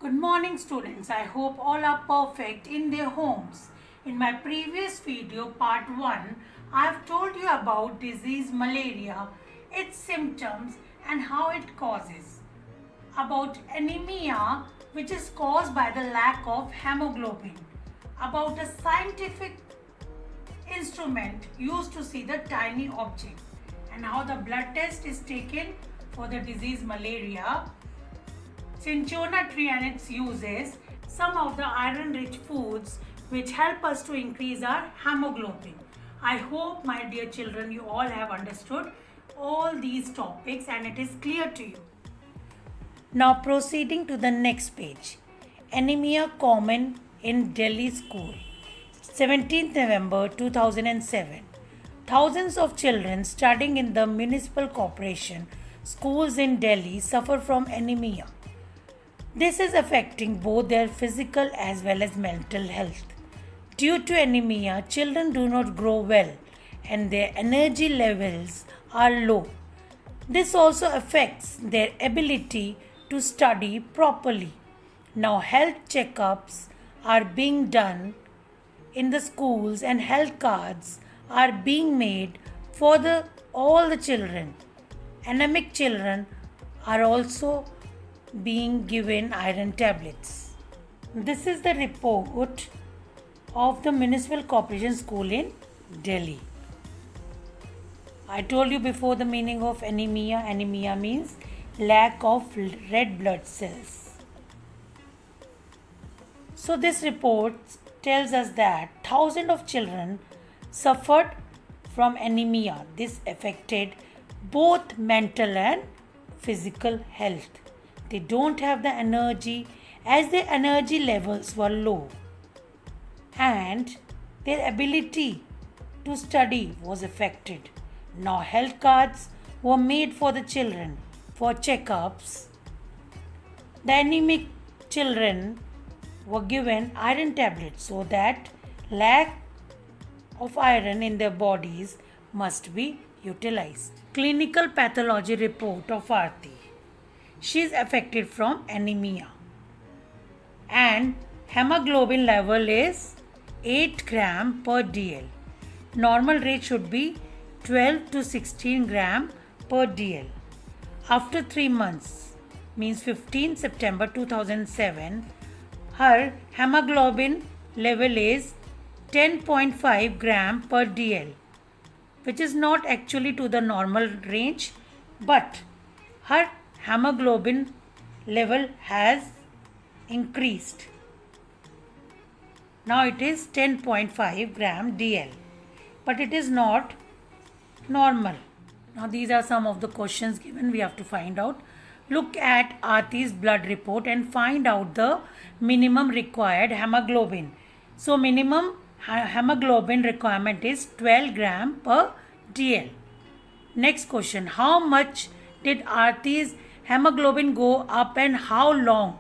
Good morning students. I hope all are perfect in their homes. In my previous video part 1, I have told you about disease malaria, its symptoms and how it causes. About anemia which is caused by the lack of hemoglobin. About a scientific instrument used to see the tiny object and how the blood test is taken for the disease malaria. Cinchona tree and its uses, some of the iron-rich foods which help us to increase our hemoglobin. I hope, my dear children, you all have understood all these topics and it is clear to you. Now proceeding to the next page. Anemia common in Delhi school. 17th November 2007. Thousands of children studying in the municipal corporation schools in Delhi suffer from anemia. This is affecting both their physical as well as mental health. Due to anemia, children do not grow well and their energy levels are low. This also affects their ability to study properly. Now, health checkups are being done in the schools and health cards are being made for all the children. Anemic children are also being given iron tablets. This is the report of the Municipal Corporation School in Delhi. I told you before the meaning of anemia. Anemia means lack of red blood cells. So this report tells us that thousands of children suffered from anemia. This affected both mental and physical health. They don't have the energy as their energy levels were low and their ability to study was affected. Now health cards were made for the children for checkups. The anemic children were given iron tablets so that lack of iron in their bodies must be utilized. Clinical pathology report of Aarti. She is affected from anemia and hemoglobin level is 8 gram per dl. Normal rate should be 12 to 16 gram per dl. After 3 months, means 15 September 2007, her hemoglobin level is 10.5 gram per dl, which is not actually to the normal range, but her hemoglobin level has increased. Now it is 10.5 gram dl, but it is not normal. Now these are some of the questions given. We have to find out. Look at Aarti's blood report and find out the minimum required hemoglobin. So minimum hemoglobin requirement is 12 gram per dl. Next question. How much did Aarti's hemoglobin go up and how long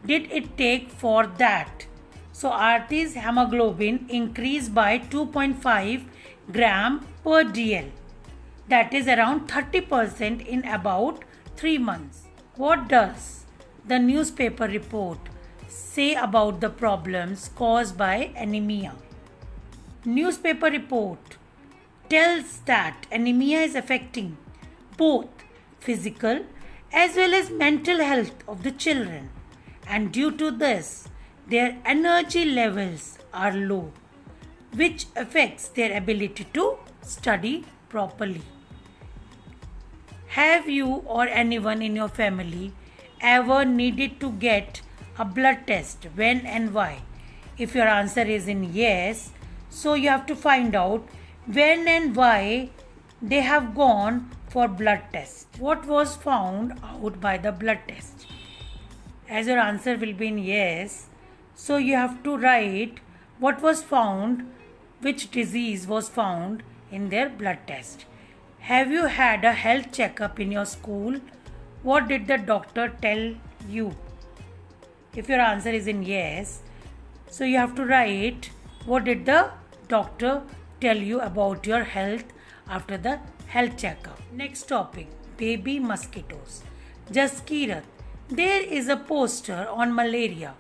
did it take for that? So Aarti's hemoglobin increased by 2.5 gram per dl. That is around 30% in about 3 months. What does the newspaper report say about the problems caused by anemia? Newspaper report tells that anemia is affecting both physical as well as mental health of the children, and due to this their energy levels are low, which affects their ability to study properly. Have you or anyone in your family ever needed to get a blood test? When and why? If your answer is in yes, so you have to find out when and why they have gone for blood test. What was found out by the blood test? As your answer will be in yes, so you have to write what was found, which disease was found in their blood test. Have you had a health checkup in your school? What did the doctor tell you? If your answer is in yes, so you have to write what did the doctor tell you about your health after the health checkup. Next topic, baby mosquitoes. Jaskirat, There is a poster on malaria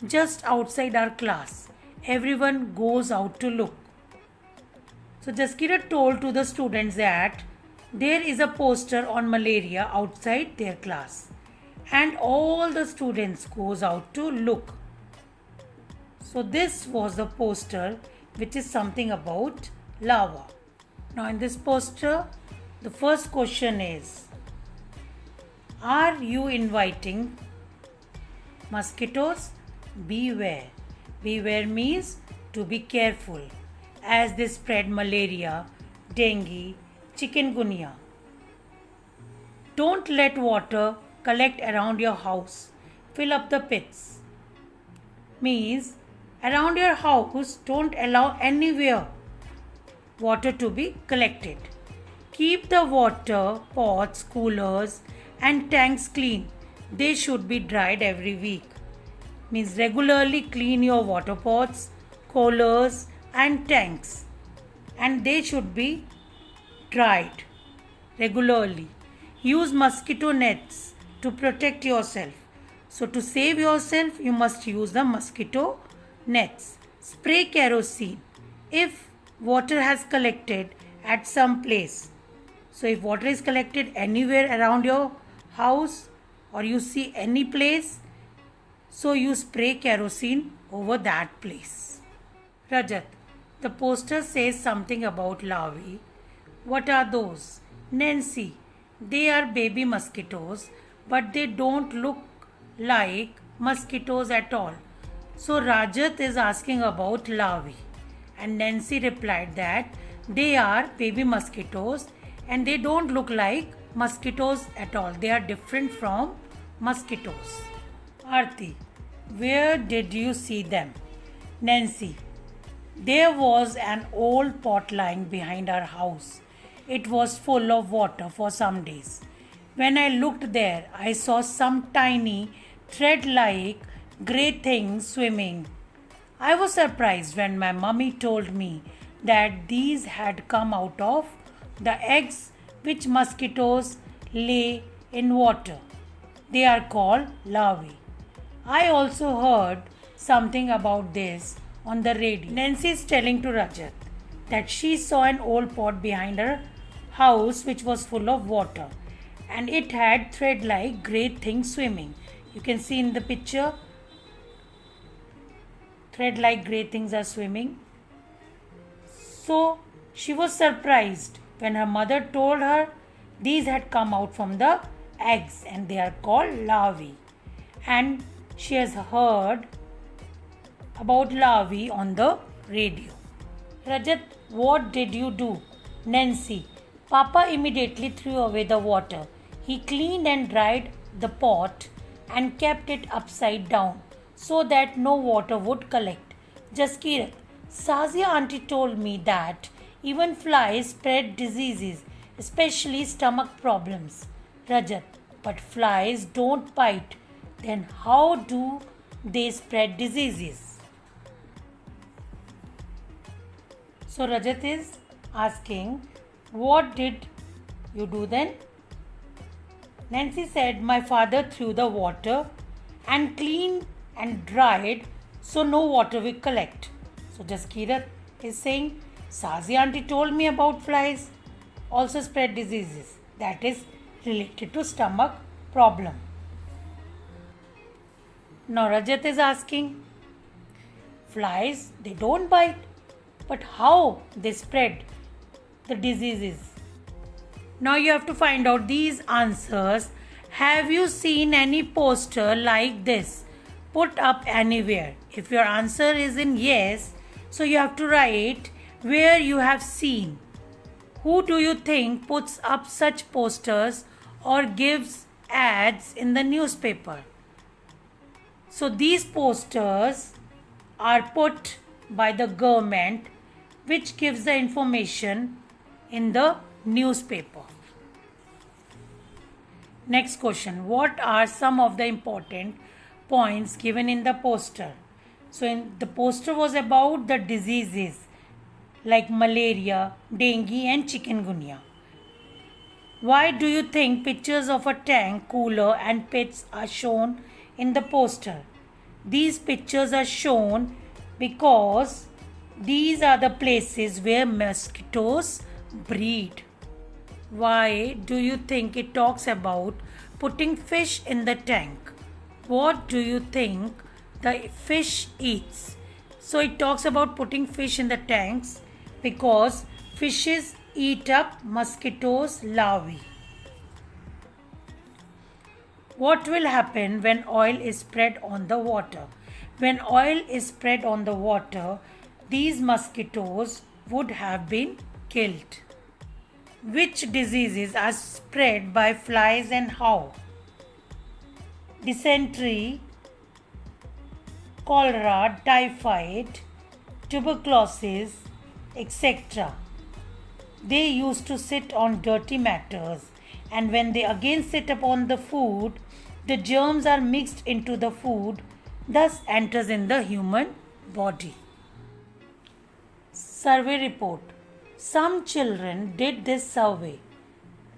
just outside our class. Everyone goes out to look. So Jaskira told to the students that there is a poster on malaria outside their class and all the students goes out to look. So this was the poster which is something about lava. Now in this poster the first question is, are you inviting mosquitoes? Beware. Beware means to be careful as they spread malaria, dengue, chikungunya. Don't let water collect around your house. Fill up the pits. Means around your house don't allow anywhere water to be collected. Keep the water pots, coolers and tanks clean. They should be dried every week. Means regularly clean your water pots, coolers and tanks, and they should be dried regularly. Use mosquito nets to protect yourself. So to save yourself you must use the mosquito nets. Spray kerosene if water has collected at some place. So if water is collected anywhere around your house or you see any place, so you spray kerosene over that place. Rajat, the poster says something about larvae. What are those? Nancy, they are baby mosquitoes, but they don't look like mosquitoes at all. So Rajat is asking about larvae, and Nancy replied that they are baby mosquitoes and they don't look like mosquitoes at all. They are different from mosquitoes. Aarti, where did you see them? Nancy, there was an old pot lying behind our house. It was full of water for some days. When I looked there, I saw some tiny, thread like grey things swimming. I was surprised when my mummy told me that these had come out of the eggs which mosquitoes lay in water. They are called larvae. I also heard something about this on the radio. Nancy is telling to Rajat that she saw an old pot behind her house which was full of water and it had thread like grey things swimming. You can see in the picture, thread like grey things are swimming. So she was surprised when her mother told her these had come out from the eggs and they are called larvae. And she has heard about larvae on the radio. Rajat, what did you do? Nancy, Papa immediately threw away the water. He cleaned and dried the pot and kept it upside down so that no water would collect. Jaskirat, Sazia auntie told me that even flies spread diseases, especially stomach problems. Rajat, but flies don't bite. Then how do they spread diseases? So Rajat is asking, what did you do then? Nancy said, my father threw the water and cleaned and dried so no water will collect. So Jaskirat is saying, Sazi auntie told me about flies also spread diseases that is related to stomach problem. Now Rajat is asking, flies they don't bite, but how they spread the diseases? Now you have to find out these answers. Have you seen any poster like this put up anywhere? If your answer is in yes, so you have to write where you have seen. Who do you think puts up such posters or gives ads in the newspaper? So these posters are put by the government which gives the information in the newspaper. Next question. What are some of the important points given in the poster? So the poster was about the diseases like malaria, dengue and chikungunya. Why do you think pictures of a tank, cooler, and pits are shown in the poster? These pictures are shown because these are the places where mosquitoes breed. Why do you think it talks about putting fish in the tank? What do you think the fish eats? So it talks about putting fish in the tanks because fishes eat up mosquitoes' larvae. What will happen when oil is spread on the water? When oil is spread on the water, these mosquitoes would have been killed. Which diseases are spread by flies and how? Dysentery, cholera, typhoid, tuberculosis, etc. They used to sit on dirty matters, and when they again sit upon the food, the germs are mixed into the food, thus enters in the human body. Survey report. Some children did this survey.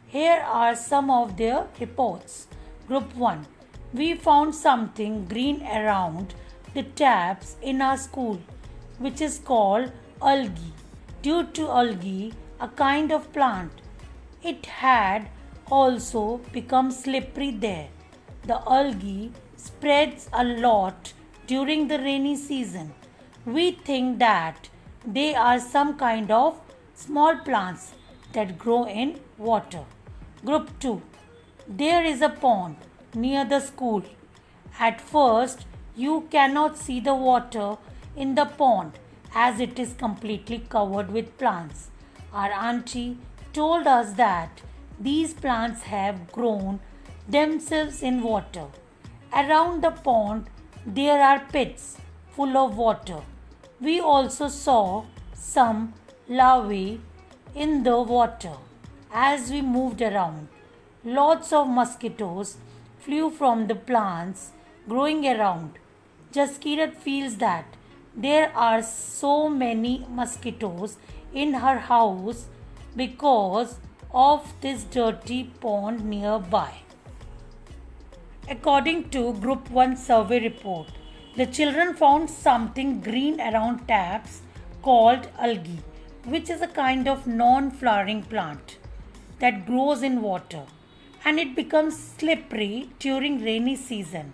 Here are some of their reports. Group 1. We found something green around the taps in our school, which is called algae. Due to algae, a kind of plant, it had also become slippery there. The algae spreads a lot during the rainy season. We think that they are some kind of small plants that grow in water. Group 2. There is a pond near the school. At first, you cannot see the water in the pond as it is completely covered with plants. Our auntie told us that these plants have grown themselves in water. Around the pond, there are pits full of water. We also saw some larvae in the water as we moved around. Lots of mosquitoes flew from the plants growing around. Jaskirat feels that there are so many mosquitoes in her house because of this dirty pond nearby. According to Group 1 survey report, the children found something green around taps called algae, which is a kind of non-flowering plant that grows in water, and it becomes slippery during rainy season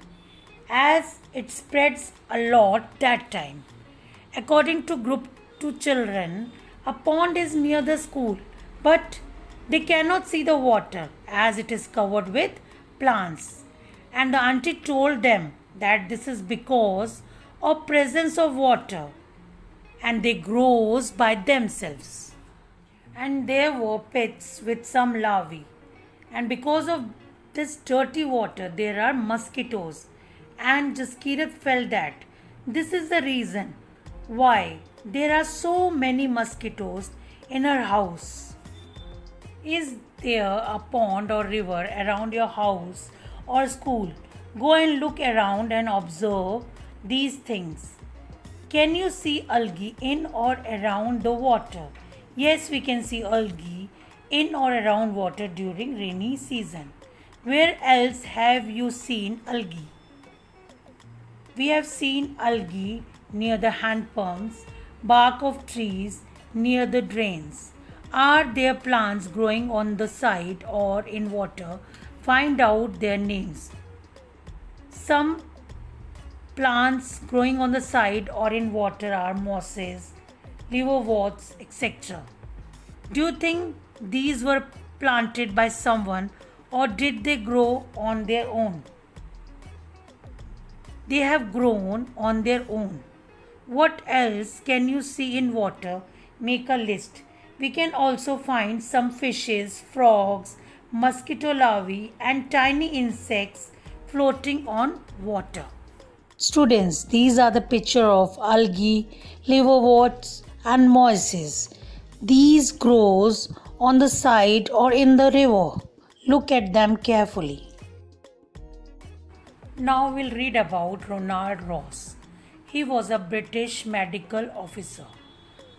as it spreads a lot that time. According to Group 2 children, a pond is near the school, but they cannot see the water as it is covered with plants. And the auntie told them that this is because of presence of water and they grows by themselves. And there were pits with some larvae. And because of this dirty water, there are mosquitoes. And Jaskirat felt that this is the reason why there are so many mosquitoes in her house. Is there a pond or river around your house or school? Go and look around and observe these things. Can you see algae in or around the water? Yes, we can see algae in or around water during rainy season. Where else have you seen algae? We have seen algae near the hand pumps, bark of trees, near the drains. Are there plants growing on the side or in water? Find out their names. Some plants growing on the side or in water are mosses, liverworts, etc. Do you think these were planted by someone or did they grow on their own? They have grown on their own. What else can you see in water? Make a list. We can also find some fishes, frogs, mosquito larvae, and tiny insects floating on water. Students, these are the picture of algae, liverworts, and mosses. These grows on the side or in the river. Look at them carefully. Now we'll read about Ronald Ross. He was a British medical officer.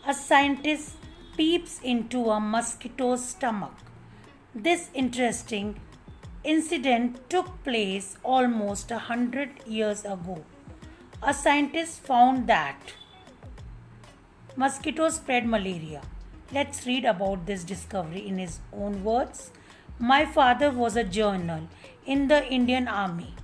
A scientist peeps into a mosquito's stomach. This interesting incident took place almost 100 years ago. A scientist found that mosquitoes spread malaria. Let's read about this discovery in his own words. My father was a general in the Indian Army.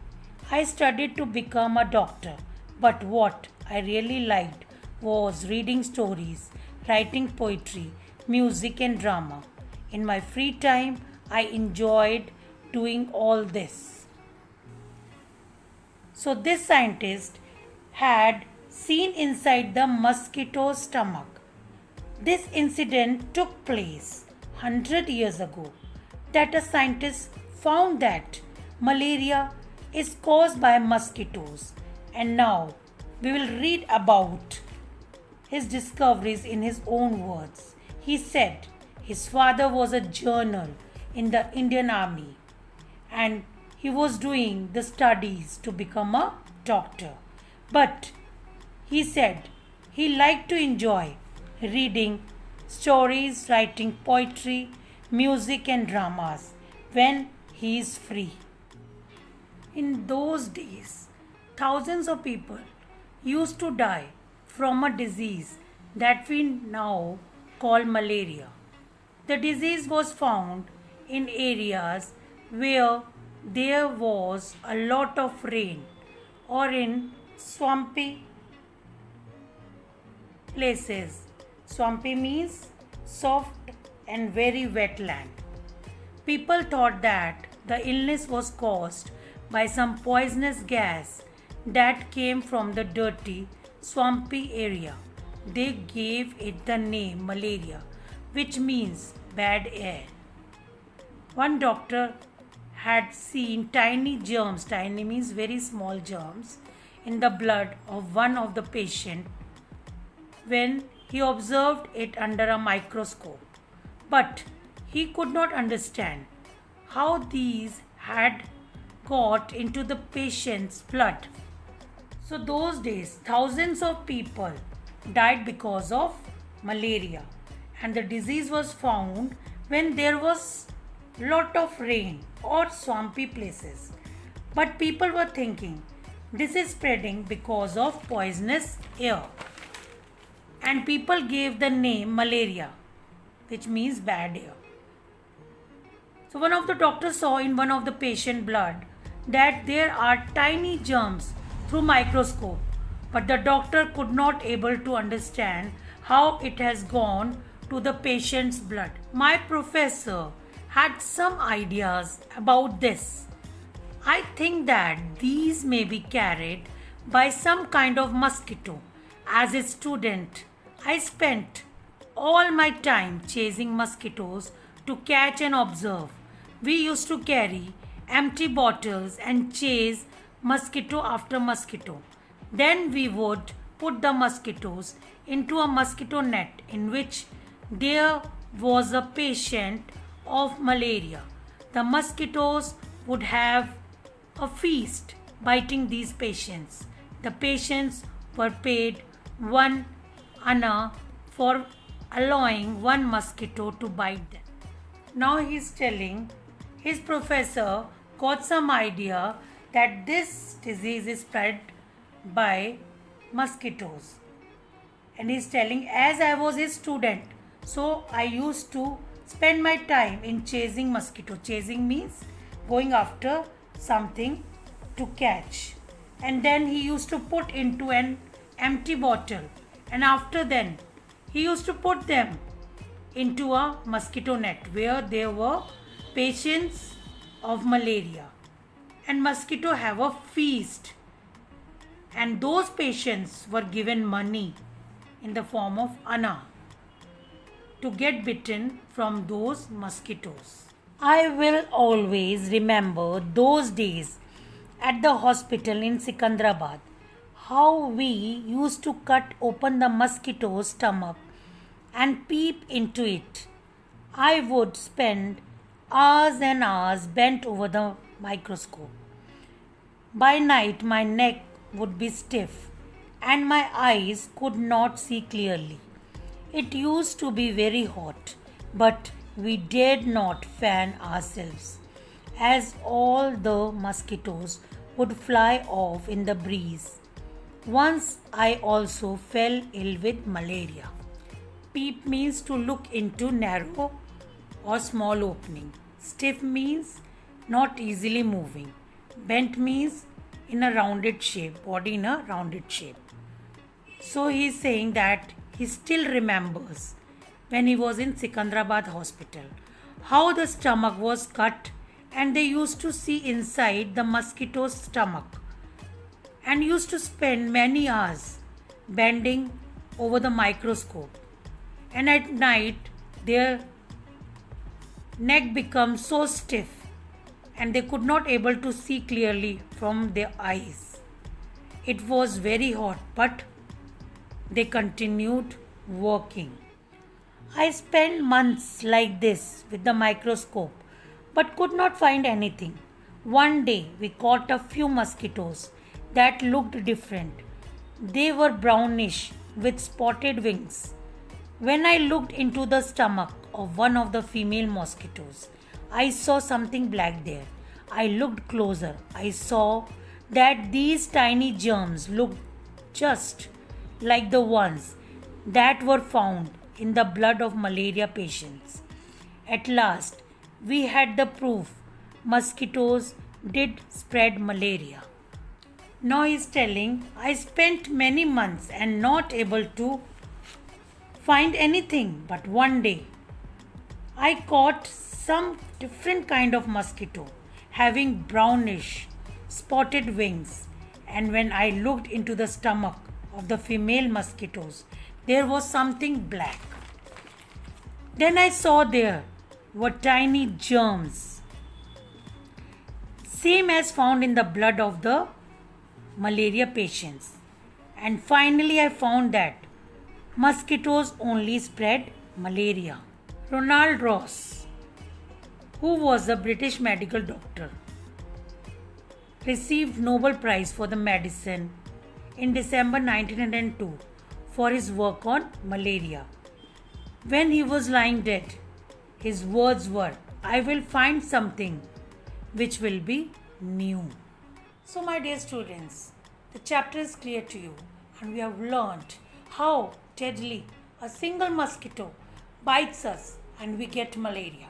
I studied to become a doctor, but what I really liked was reading stories, writing poetry, music, and drama. In my free time, I enjoyed doing all this. So, this scientist had seen inside the mosquito's stomach. This incident took place 100 years ago that a scientist found that malaria is caused by mosquitoes, and now we will read about his discoveries in his own words. He said his father was a general in the Indian Army and he was doing the studies to become a doctor. But he said he liked to enjoy reading stories, writing poetry, music, and dramas when he is free. In those days, thousands of people used to die from a disease that we now call malaria. The disease was found in areas where there was a lot of rain or in swampy places. Swampy means soft and very wet land. People thought that the illness was caused by some poisonous gas that came from the dirty, swampy area. They gave it the name malaria, which means bad air. One doctor had seen tiny germs, tiny means very small germs, in the blood of one of the patient when he observed it under a microscope. But he could not understand how these had got into the patient's blood. So those days thousands of people died because of malaria, and the disease was found when there was lot of rain or swampy places. But people were thinking this is spreading because of poisonous air, and people gave the name malaria, which means bad air. So one of the doctors saw in one of the patient blood that there are tiny germs through microscope, but the doctor could not able to understand how it has gone to the patient's blood. My professor had some ideas about this. I think that these may be carried by some kind of mosquito. As a student, I spent all my time chasing mosquitoes to catch and observe. We used to carry empty bottles and chase mosquito after mosquito. Then we would put the mosquitoes into a mosquito net in which there was a patient of malaria. The mosquitoes would have a feast biting these patients. The patients were paid 1 anna for allowing one mosquito to bite them. Now he is telling his professor got some idea that this disease is spread by mosquitoes, and he is telling as I was a student, so I used to spend my time in chasing mosquito. Chasing means going after something to catch, and then he used to put into an empty bottle, and after then he used to put them into a mosquito net where there were patients of malaria, and mosquito have a feast, and those patients were given money in the form of anna to get bitten from those mosquitoes. I will always remember those days at the hospital in Sikandrabad, how we used to cut open the mosquito's stomach and peep into it. I would spend hours and hours bent over the microscope. By night, my neck would be stiff and my eyes could not see clearly. It used to be very hot, but We dared not fan ourselves, as all the mosquitoes would fly off in the breeze. Once I also fell ill with malaria. Peep means to look into narrow or small opening. Stiff means not easily moving. Bent means in a rounded shape, body in a rounded shape. So he is saying that he still remembers when he was in Sikandrabad hospital how the stomach was cut and they used to see inside the mosquito's stomach and used to spend many hours bending over the microscope, and at night their neck becomes so stiff and they could not able to see clearly from their eyes. It was very hot, but they continued working. I spent months like this with the microscope but could not find anything. One day we caught a few mosquitoes that looked different. They were brownish with spotted wings. When I looked into the stomach of one of the female mosquitoes, I saw something black there. I looked closer. I saw that these tiny germs looked just like the ones that were found in the blood of malaria patients. At last, we had the proof mosquitoes did spread malaria. Now he is telling, I spent many months and not able to find anything, but one day I caught some different kind of mosquito having brownish spotted wings, and when I looked into the stomach of the female mosquitoes there was something black. Then I saw there were tiny germs, same as found in the blood of the malaria patients. And finally, I found that mosquitoes only spread malaria. Ronald Ross, who was a British medical doctor, received Nobel Prize for the medicine in December 1902 for his work on malaria. When he was lying dead, his words were, I will find something which will be new. So, my dear students, the chapter is clear to you, and we have learned how deadly a single mosquito bites us and we get malaria.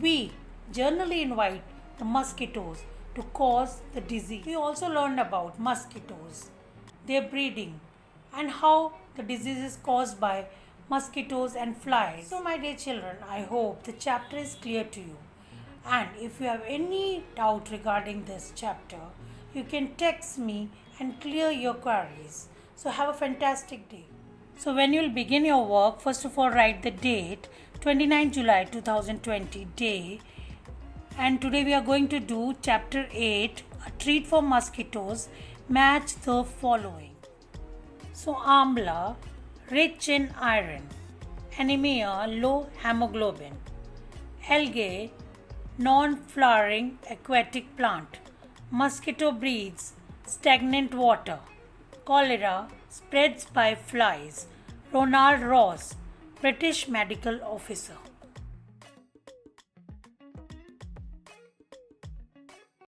We generally invite the mosquitoes to cause the disease. We also learned about mosquitoes, their breeding, and how the disease is caused by mosquitoes and flies. So, my dear children, I hope the chapter is clear to you. And if you have any doubt regarding this chapter, you can text me and clear your queries. So, have a fantastic day. So, when you will begin your work, first of all, write the date 29 July 2020 day. And today we are going to do chapter 8, a treat for mosquitoes. Match the following. So, amla, rich in iron. Anemia, low hemoglobin. Algae, non-flowering aquatic plant. Mosquito breeds stagnant water. Cholera spreads by flies. Ronald Ross, British medical officer.